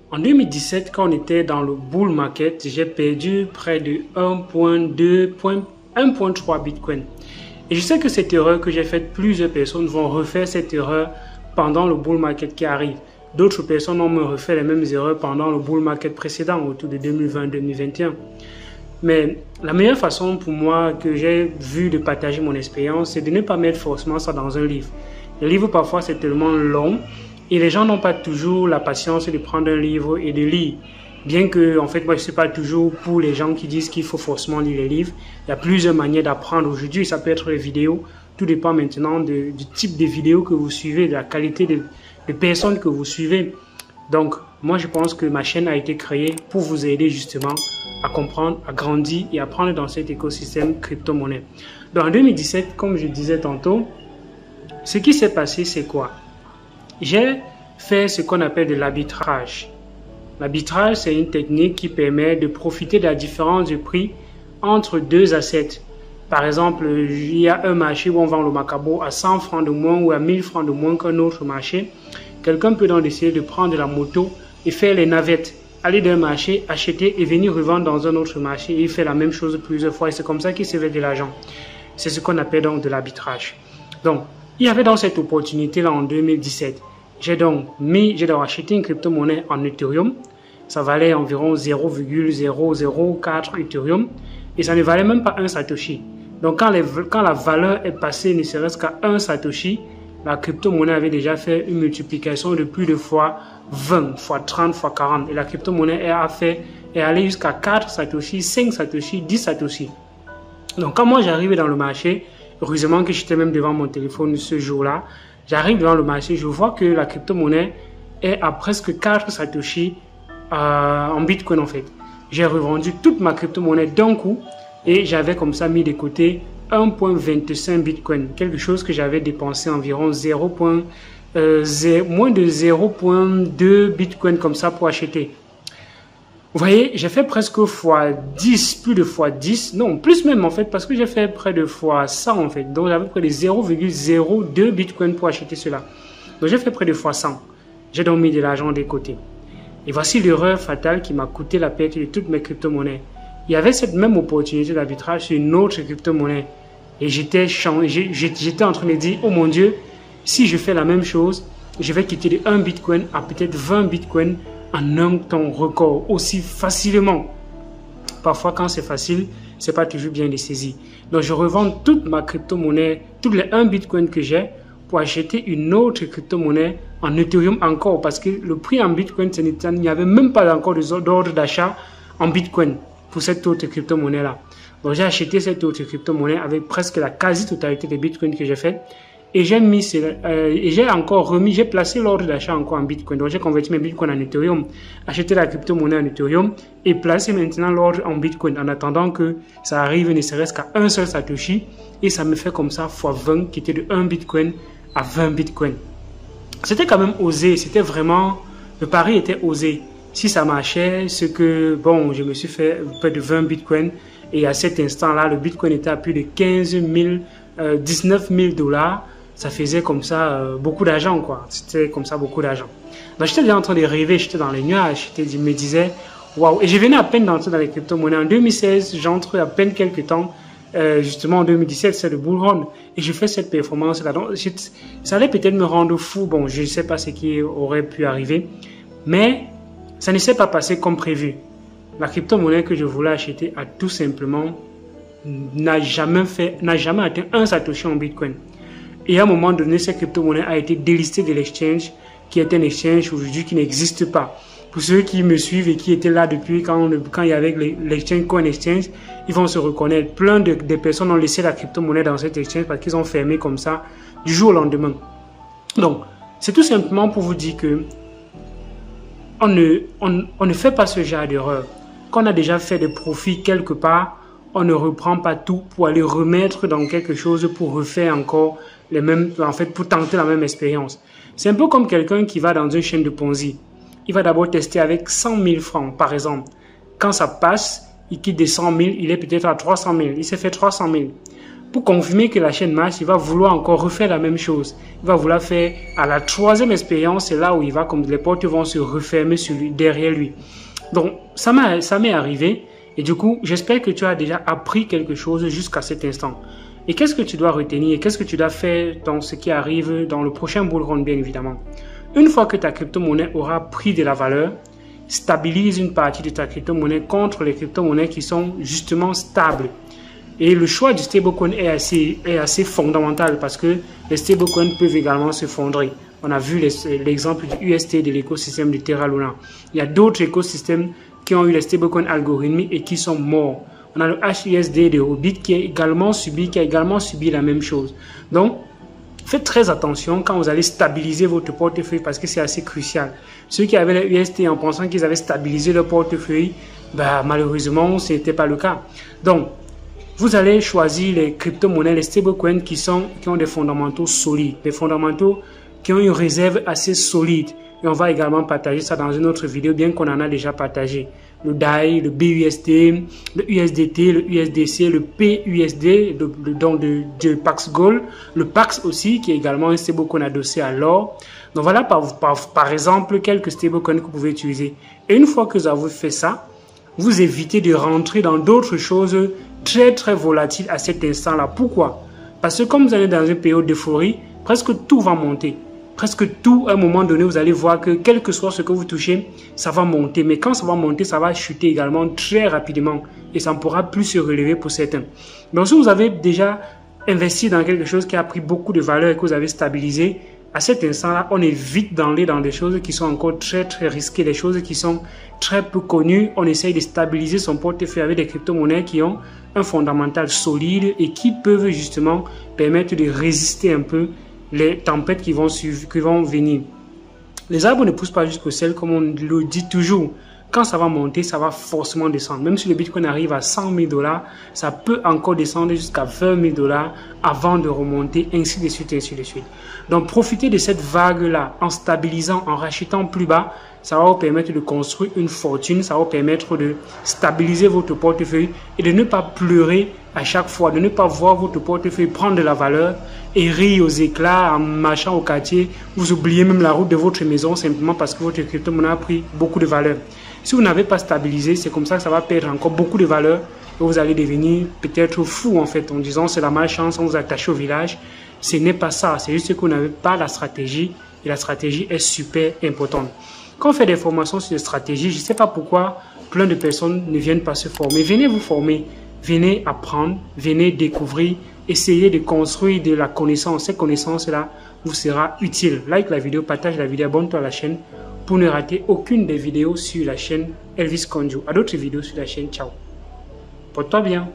En 2017, quand on était dans le bull market, j'ai perdu près de 1.3 Bitcoin. Et je sais que cette erreur que j'ai faite, plusieurs personnes vont refaire cette erreur pendant le bull market qui arrive. D'autres personnes ont refait les mêmes erreurs pendant le bull market précédent, autour de 2020-2021. Mais la meilleure façon pour moi que j'ai vu de partager mon expérience, c'est de ne pas mettre forcément ça dans un livre. Le livre, parfois, c'est tellement long et les gens n'ont pas toujours la patience de prendre un livre et de lire. Bien que, en fait, moi, je ne suis pas toujours pour les gens qui disent qu'il faut forcément lire les livres. Il y a plusieurs manières d'apprendre aujourd'hui. Ça peut être les vidéos. Tout dépend maintenant du type de vidéos que vous suivez, de la qualité de personnes que vous suivez. Donc, moi, je pense que ma chaîne a été créée pour vous aider justement à comprendre, à grandir et à apprendre dans cet écosystème crypto-monnaie. Donc, en 2017, comme je disais tantôt, ce qui s'est passé, c'est quoi? J'ai fait ce qu'on appelle de l'arbitrage. L'arbitrage, c'est une technique qui permet de profiter de la différence de prix entre deux assets. Par exemple, il y a un marché où on vend le Macabo à 100 francs de moins ou à 1000 francs de moins qu'un autre marché. Quelqu'un peut donc décider de prendre la moto et faire les navettes, aller d'un marché, acheter et venir revendre dans un autre marché et il fait la même chose plusieurs fois et c'est comme ça qu'il se fait de l'argent. C'est ce qu'on appelle donc de l'arbitrage. Donc, il y avait donc cette opportunité-là en 2017. J'ai donc acheté une crypto-monnaie en Ethereum. Ça valait environ 0,004 Ethereum et ça ne valait même pas un Satoshi. Donc, quand la valeur est passée ne serait-ce qu'à un Satoshi, la crypto-monnaie avait déjà fait une multiplication de plus de fois 20, fois 30, fois 40. Et la crypto-monnaie est allée jusqu'à 4 Satoshi, 5 Satoshi, 10 Satoshi. Donc, quand moi j'arrivais dans le marché, heureusement que j'étais même devant mon téléphone ce jour-là, j'arrive devant le marché, je vois que la crypto-monnaie est à presque 4 Satoshi en Bitcoin en fait. J'ai revendu toute ma crypto-monnaie d'un coup et j'avais comme ça mis de côté 1.25 Bitcoin, quelque chose que j'avais dépensé environ moins de 0.2 Bitcoin comme ça pour acheter. Vous voyez, j'ai fait presque fois 10, plus de fois 10, non, plus même en fait, parce que j'ai fait près de fois 100 en fait. Donc j'avais près de 0,02 Bitcoin pour acheter cela. Donc j'ai fait près de fois 100. J'ai donc mis de l'argent de côté. Et voici l'erreur fatale qui m'a coûté la perte de toutes mes crypto-monnaies. Il y avait cette même opportunité d'arbitrage sur une autre crypto-monnaie. Et j'étais en train de dire, oh mon Dieu, si je fais la même chose, je vais quitter de 1 Bitcoin à peut-être 20 Bitcoin en un temps record, aussi facilement. Parfois, quand c'est facile, c'est pas toujours bien de saisir. Donc, je revends toute ma crypto-monnaie, tous les 1 Bitcoin que j'ai pour acheter une autre crypto-monnaie en Ethereum encore parce que le prix en Bitcoin, il n'y avait même pas encore d'ordre d'achat en Bitcoin pour cette autre crypto-monnaie-là. Donc, j'ai acheté cette autre crypto-monnaie avec presque la quasi-totalité des bitcoins que j'ai fait. Et j'ai placé l'ordre d'achat encore en bitcoin. Donc, j'ai converti mes bitcoins en Ethereum, acheté la crypto-monnaie en Ethereum et placé maintenant l'ordre en bitcoin en attendant que ça arrive ne serait-ce qu'à un seul Satoshi. Et ça me fait comme ça fois 20 qui était de 1 bitcoin à 20 bitcoin. C'était quand même osé. C'était vraiment, le pari était osé. Si ça marchait, je me suis fait près de 20 bitcoins. Et à cet instant-là, le Bitcoin était à plus de 19 000 dollars. Ça faisait comme ça beaucoup d'argent, quoi. C'était comme ça beaucoup d'argent. Donc, j'étais déjà en train de rêver, j'étais dans les nuages. Je me disais, waouh. Et je venais à peine d'entrer dans les crypto-monnaies. En 2016, j'entre à peine quelques temps. Justement, en 2017, c'est le bull run. Et je fais cette performance-là. Donc, ça allait peut-être me rendre fou. Bon, je ne sais pas ce qui aurait pu arriver. Mais ça ne s'est pas passé comme prévu. La crypto-monnaie que je voulais acheter a tout simplement n'a jamais atteint un Satoshi en Bitcoin. Et à un moment donné, cette crypto-monnaie a été délistée de l'exchange, qui est un exchange aujourd'hui qui n'existe pas. Pour ceux qui me suivent et qui étaient là depuis quand il y avait l'exchange Coin Exchange, ils vont se reconnaître. Plein de personnes ont laissé la crypto-monnaie dans cet exchange parce qu'ils ont fermé comme ça du jour au lendemain. Donc, c'est tout simplement pour vous dire que on ne fait pas ce genre d'erreur. Quand on a déjà fait des profits quelque part, on ne reprend pas tout pour aller remettre dans quelque chose pour refaire encore les mêmes, en fait, pour tenter la même expérience. C'est un peu comme quelqu'un qui va dans une chaîne de Ponzi. Il va d'abord tester avec 100 000 francs, par exemple. Quand ça passe, il quitte des 100 000, il est peut-être à 300 000. Il s'est fait 300 000. Pour confirmer que la chaîne marche, il va vouloir encore refaire la même chose. Il va vouloir faire à la troisième expérience, c'est là où il va, comme les portes vont se refermer sur lui, derrière lui. Donc, ça m'est arrivé. Et du coup, j'espère que tu as déjà appris quelque chose jusqu'à cet instant. Et qu'est-ce que tu dois retenir? Qu'est-ce que tu dois faire dans ce qui arrive dans le prochain bull run, bien évidemment? Une fois que ta crypto-monnaie aura pris de la valeur, stabilise une partie de ta crypto-monnaie contre les crypto-monnaies qui sont justement stables. Et le choix du stablecoin est assez fondamental parce que les stablecoins peuvent également se fondrer. On a vu l'exemple du UST de l'écosystème de Terra Luna. Il y a d'autres écosystèmes qui ont eu les stablecoins algorithmiques et qui sont morts. On a le HUSD de Huobi qui a également subi la même chose. Donc, faites très attention quand vous allez stabiliser votre portefeuille parce que c'est assez crucial. Ceux qui avaient le UST en pensant qu'ils avaient stabilisé leur portefeuille, malheureusement, ce n'était pas le cas. Donc, vous allez choisir les crypto-monnaies, les stablecoins qui ont des fondamentaux solides, des fondamentaux qui ont une réserve assez solide. Et on va également partager ça dans une autre vidéo, bien qu'on en a déjà partagé. Le DAI, le BUSD, le USDT, le USDC, le PUSD, donc de Pax Gold, le Pax aussi, qui est également un stablecoin adossé à l'or. Donc voilà par exemple quelques stablecoins que vous pouvez utiliser. Et une fois que vous avez fait ça, vous évitez de rentrer dans d'autres choses très volatiles à cet instant-là. Pourquoi? Parce que comme vous allez dans une période d'euphorie, presque tout va monter. Presque tout, à un moment donné, vous allez voir que quel que soit ce que vous touchez, ça va monter. Mais quand ça va monter, ça va chuter également très rapidement. Et ça ne pourra plus se relever pour certains. Donc si vous avez déjà investi dans quelque chose qui a pris beaucoup de valeur et que vous avez stabilisé, à cet instant-là, on évite d'aller dans des choses qui sont encore très risquées, des choses qui sont très peu connues. On essaye de stabiliser son portefeuille avec des crypto-monnaies qui ont un fondamental solide et qui peuvent justement permettre de résister un peu les tempêtes qui vont venir. Les arbres ne poussent pas jusqu'au ciel, comme on le dit toujours. Quand ça va monter, ça va forcément descendre. Même si le Bitcoin arrive à 100 000 $, ça peut encore descendre jusqu'à 20 000 $ avant de remonter, ainsi de suite, ainsi de suite. Donc, profitez de cette vague-là en stabilisant, en rachetant plus bas. Ça va vous permettre de construire une fortune, ça va vous permettre de stabiliser votre portefeuille et de ne pas pleurer à chaque fois, de ne pas voir votre portefeuille prendre de la valeur et rire aux éclats en marchant au quartier. Vous oubliez même la route de votre maison simplement parce que votre crypto-monnaie a pris beaucoup de valeur. Si vous n'avez pas stabilisé, c'est comme ça que ça va perdre encore beaucoup de valeur et vous allez devenir peut-être fou en fait en disant c'est la malchance, on vous attache au village. Ce n'est pas ça, c'est juste que vous n'avez pas la stratégie et la stratégie est super importante. Quand on fait des formations sur les stratégies, je ne sais pas pourquoi plein de personnes ne viennent pas se former. Venez vous former, venez apprendre, venez découvrir, essayez de construire de la connaissance. Cette connaissance-là vous sera utile. Like la vidéo, partage la vidéo, abonne-toi à la chaîne pour ne rater aucune des vidéos sur la chaîne Elvis Konjo. À d'autres vidéos sur la chaîne. Ciao. Porte-toi bien.